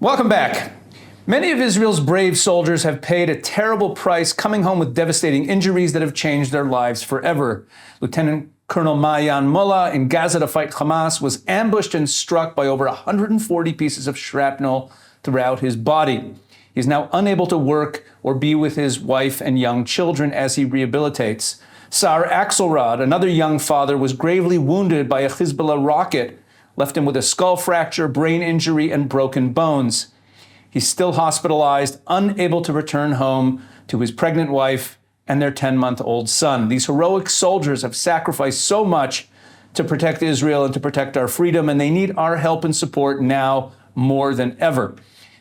Welcome back. Many of Israel's brave soldiers have paid a terrible price, coming home with devastating injuries that have changed their lives forever. Lieutenant Colonel Maayan Mullah in Gaza to fight Hamas was ambushed and struck by over 140 pieces of shrapnel throughout his body. He's now unable to work or be with his wife and young children as he rehabilitates. Sar Axelrod, another young father, was gravely wounded by a Hezbollah rocket, left him with a skull fracture, brain injury, and broken bones. He's still hospitalized, unable to return home to his pregnant wife and their 10-month-old son. These heroic soldiers have sacrificed so much to protect Israel and to protect our freedom, and they need our help and support now more than ever.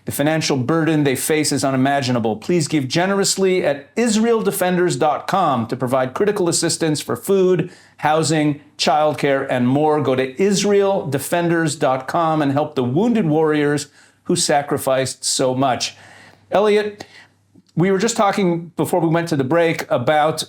The financial burden they face is unimaginable. Please give generously at IsraelDefenders.com to provide critical assistance for food, housing, childcare, and more. Go to IsraelDefenders.com and help the wounded warriors who sacrificed so much. Elliot, we were just talking before we went to the break about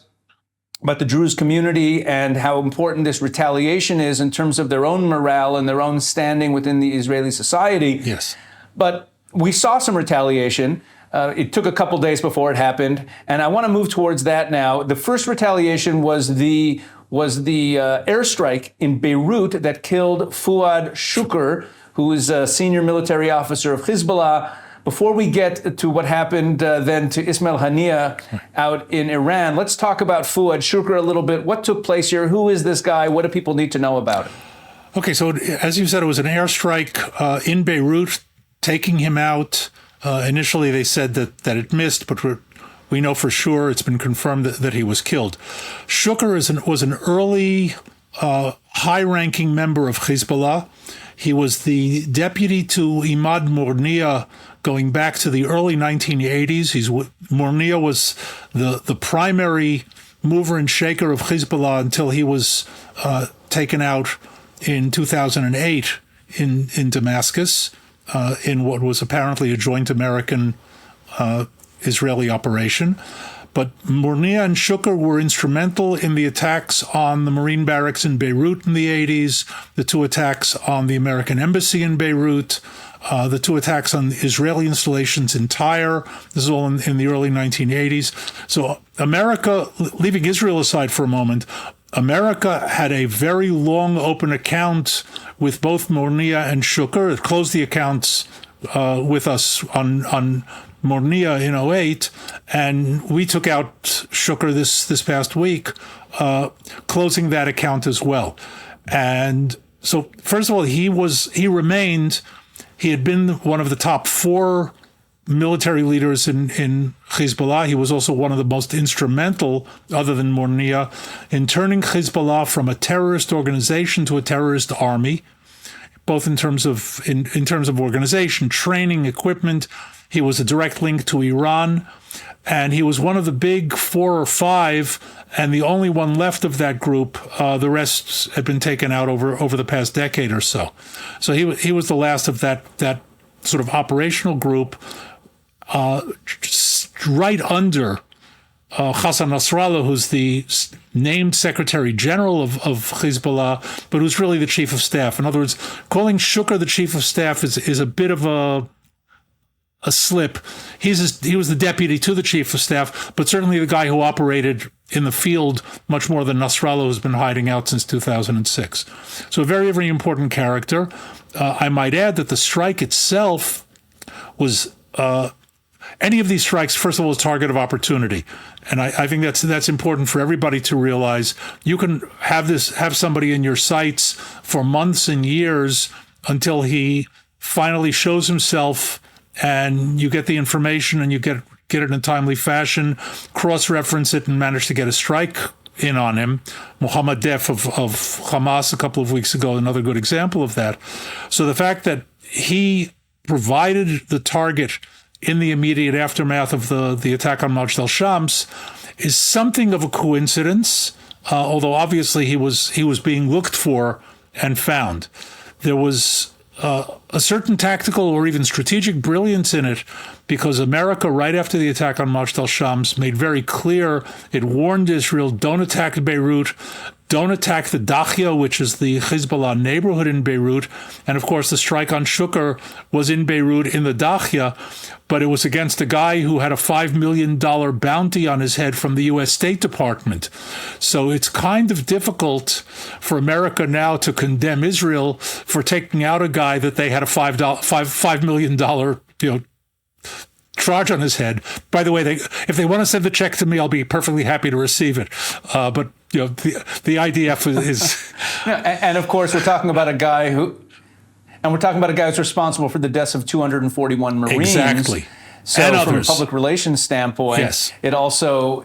the Druze community and how important this retaliation is in terms of their own morale and their own standing within the Israeli society. Yes. But we saw some retaliation. It took a couple days before it happened, and I want to move towards that now. The first retaliation was the airstrike in Beirut that killed Fuad Shukr, who is a senior military officer of Hezbollah. Before we get to what happened then to Ismail Haniyeh out in Iran, let's talk about Fuad Shukr a little bit. What took place here? Who is this guy? What do people need to know about it? Okay, so as you said, it was an airstrike in Beirut, taking him out. Initially, they said that it missed, but we know for sure, it's been confirmed that he was killed. Shukr was an early high-ranking member of Hezbollah. He was the deputy to Imad Murnia going back to the early 1980s. Murnia was the primary mover and shaker of Hezbollah until he was taken out in 2008 in Damascus in what was apparently a joint American-Israeli operation. But Murnia and Shukr were instrumental in the attacks on the Marine barracks in Beirut in the 80s, the two attacks on the American embassy in Beirut, the two attacks on Israeli installations in Tyre. This is all in the early 1980s. So America, leaving Israel aside for a moment, America had a very long open account with both Murnia and Shukr. It closed the accounts with us on Murnia in 2008, and we took out Shukr this past week, closing that account as well. And so, first of all, he had been one of the top 4 military leaders in Hezbollah. He was also one of the most instrumental, other than Murnia, in turning Hezbollah from a terrorist organization to a terrorist army, both in terms of organization, training, equipment. He was a direct link to Iran, and he was one of the big 4 or 5, and the only one left of that group. The rest had been taken out over the past decade or so. So he was the last of that sort of operational group, right under Hassan Nasrallah, who's the named Secretary General of Hezbollah, but who's really the Chief of Staff. In other words, calling Shukr the Chief of Staff is a bit of a slip. He was the deputy to the Chief of Staff, but certainly the guy who operated in the field much more than Nasrallah, who's been hiding out since 2006. So a very, very important character. I might add that the strike itself was any of these strikes, first of all, is target of opportunity. And I think that's important for everybody to realize. You can have somebody in your sights for months and years until he finally shows himself, and you get the information and you get it in a timely fashion, cross-reference it, and manage to get a strike in on him. Mohammed Def of Hamas a couple of weeks ago, another good example of that. So the fact that he provided the target in the immediate aftermath of the attack on Majid al-Shams is something of a coincidence, although obviously he was being looked for and found. There was a certain tactical or even strategic brilliance in it, because America, right after the attack on Majid al-Shams, made very clear, it warned Israel, don't attack Beirut, don't attack the Dachia, which is the Hezbollah neighborhood in Beirut. And of course, the strike on Shukr was in Beirut in the Dachia, but it was against a guy who had a $5 million bounty on his head from the U.S. State Department. So it's kind of difficult for America now to condemn Israel for taking out a guy that they had a $5 million, charge on his head. By the way, if they want to send the check to me, I'll be perfectly happy to receive it. But the IDF is and of course, we're talking about a guy who's responsible for the deaths of 241 Marines. Exactly. So and from others. a public relations standpoint, Yes. it also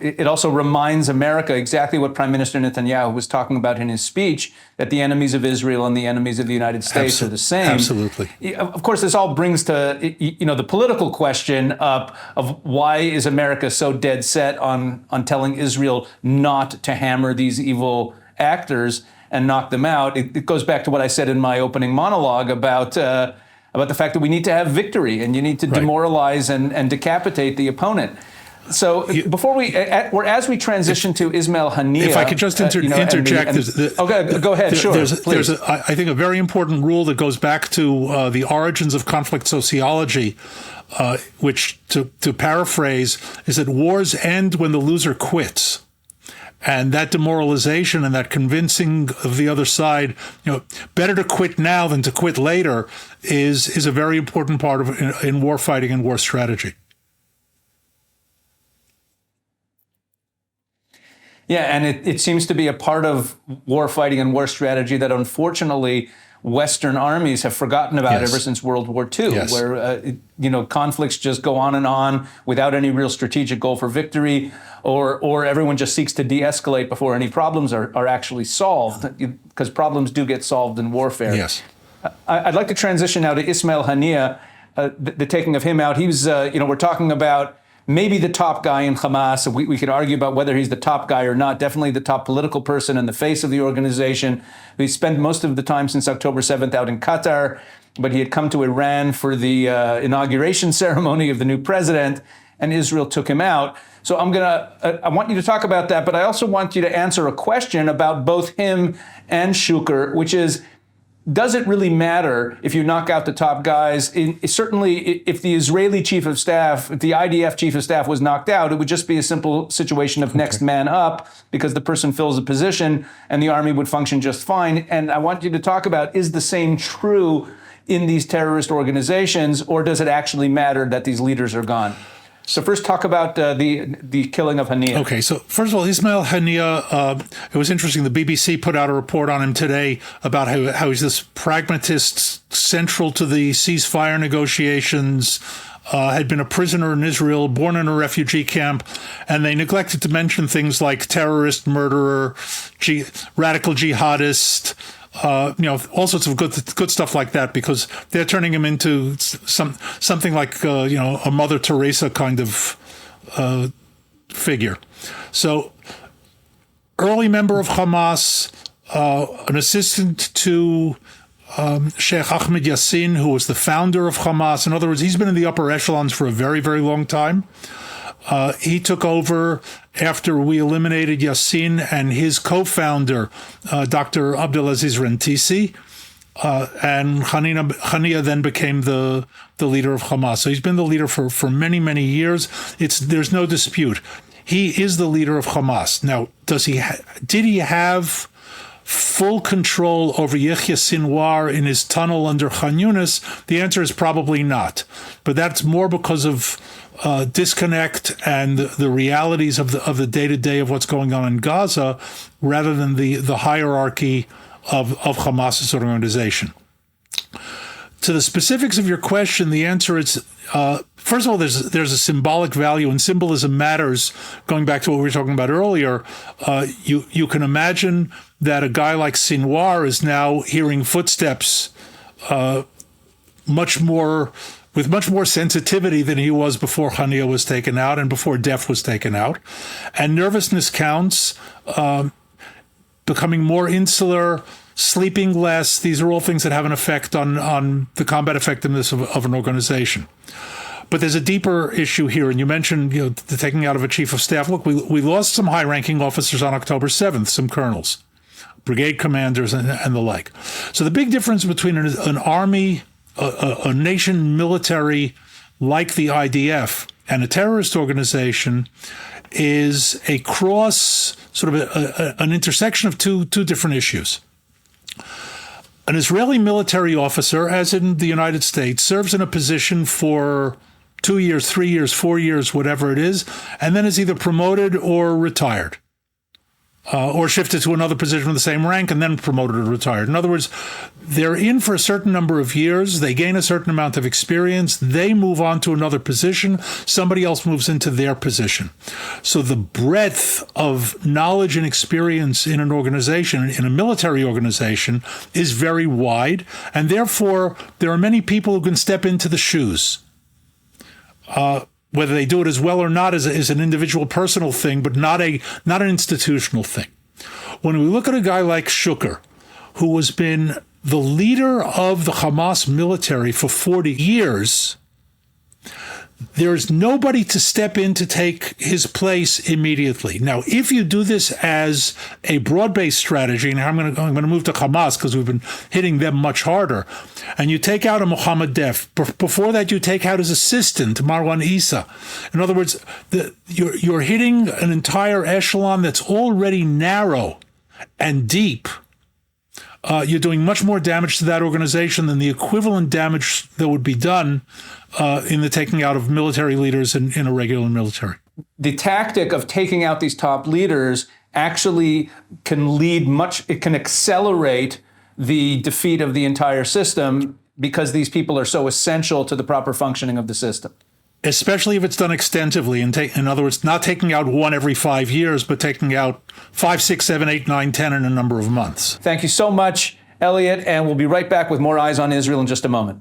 reminds America exactly what Prime Minister Netanyahu was talking about in his speech, that the enemies of Israel and the enemies of the United States are the same. Absolutely. Of course, this all brings to the political question of why is America so dead set on telling Israel not to hammer these evil actors and knock them out. It goes back to what I said in my opening monologue about the fact that we need to have victory and you need to demoralize and decapitate the opponent. So as we transition to Ismail Haniyeh, if I could just interject, go ahead. Sure, there's I think a very important rule that goes back to the origins of conflict sociology, which, to paraphrase, is that wars end when the loser quits. And that demoralization and that convincing of the other side, better to quit now than to quit later, is a very important part of in war fighting and war strategy. Yeah, and it seems to be a part of war fighting and war strategy that unfortunately Western armies have forgotten about ever since World War II, where conflicts just go on and on without any real strategic goal for victory, or everyone just seeks to de-escalate before any problems are actually solved, because problems do get solved in warfare. Yes. I'd like to transition now to Ismail Haniyeh, the taking of him out. He was, we're talking about maybe the top guy in Hamas. We could argue about whether he's the top guy or not. Definitely the top political person and the face of the organization. He spent most of the time since October 7th out in Qatar, but he had come to Iran for the inauguration ceremony of the new president, and Israel took him out. So I want you to talk about that, but I also want you to answer a question about both him and Shukr, which is, does it really matter if you knock out the top guys? Certainly, if the Israeli chief of staff, if the IDF chief of staff was knocked out, it would just be a simple situation of next man up, because the person fills a position and the army would function just fine. And I want you to talk about, is the same true in these terrorist organizations, or does it actually matter that these leaders are gone? So first, talk about the killing of Haniyeh. Okay, so first of all, Ismail Haniyeh, it was interesting. The BBC put out a report on him today about how he's this pragmatist central to the ceasefire negotiations, had been a prisoner in Israel, born in a refugee camp, and they neglected to mention things like terrorist, murderer, radical jihadist, all sorts of good stuff like that, because they're turning him into something like a Mother Teresa kind of figure. So, early member of Hamas, an assistant to Sheikh Ahmed Yassin, who was the founder of Hamas. In other words, he's been in the upper echelons for a very, very long time. He took over after we eliminated Yassin and his co-founder, Dr. Abdelaziz Rentisi, and Haniyeh then became the leader of Hamas. So he's been the leader for many, many years. There's no dispute. He is the leader of Hamas. Now, did he have full control over Yahya Sinwar in his tunnel under Khan Yunis? The answer is probably not. But that's more because of disconnect and the realities of the day-to-day of what's going on in Gaza, rather than the hierarchy of Hamas as an organization. To the specifics of your question, the answer is, first of all, there's a symbolic value, and symbolism matters. Going back to what we were talking about earlier, you can imagine that a guy like Sinwar is now hearing footsteps with much more sensitivity than he was before Haniyeh was taken out and before Def was taken out. And nervousness counts, becoming more insular, sleeping less. These are all things that have an effect on the combat effectiveness of an organization. But there's a deeper issue here, and you mentioned the taking out of a chief of staff. Look, we lost some high-ranking officers on October 7th, some colonels. brigade commanders, and the like. So the big difference between an army, a nation military like the IDF, and a terrorist organization is a cross, sort of an intersection of two different issues. An Israeli military officer, as in the United States, serves in a position for 2 years, 3 years, 4 years, whatever it is, and then is either promoted or retired, or shifted to another position with the same rank and then promoted or retired. In other words, they're in for a certain number of years, they gain a certain amount of experience, they move on to another position, somebody else moves into their position. So the breadth of knowledge and experience in an organization, in a military organization, is very wide, and therefore there are many people who can step into the shoes. Whether they do it as well or not is an individual personal thing, but not an institutional thing. When we look at a guy like Shukr, who has been the leader of the Hamas military for 40 years, there's nobody to step in to take his place immediately. Now, if you do this as a broad-based strategy, and I'm going to move to Hamas because we've been hitting them much harder, and you take out a Mohammed Def. Before that, you take out his assistant, Marwan Issa. In other words, you're hitting an entire echelon that's already narrow and deep. You're doing much more damage to that organization than the equivalent damage that would be done in the taking out of military leaders in a regular military. The tactic of taking out these top leaders actually can it can accelerate the defeat of the entire system because these people are so essential to the proper functioning of the system. Especially if it's done extensively. In other words, not taking out one every 5 years, but taking out 5, 6, 7, 8, 9, 10 in a number of months. Thank you so much, Elliot, and we'll be right back with more Eyes on Israel in just a moment.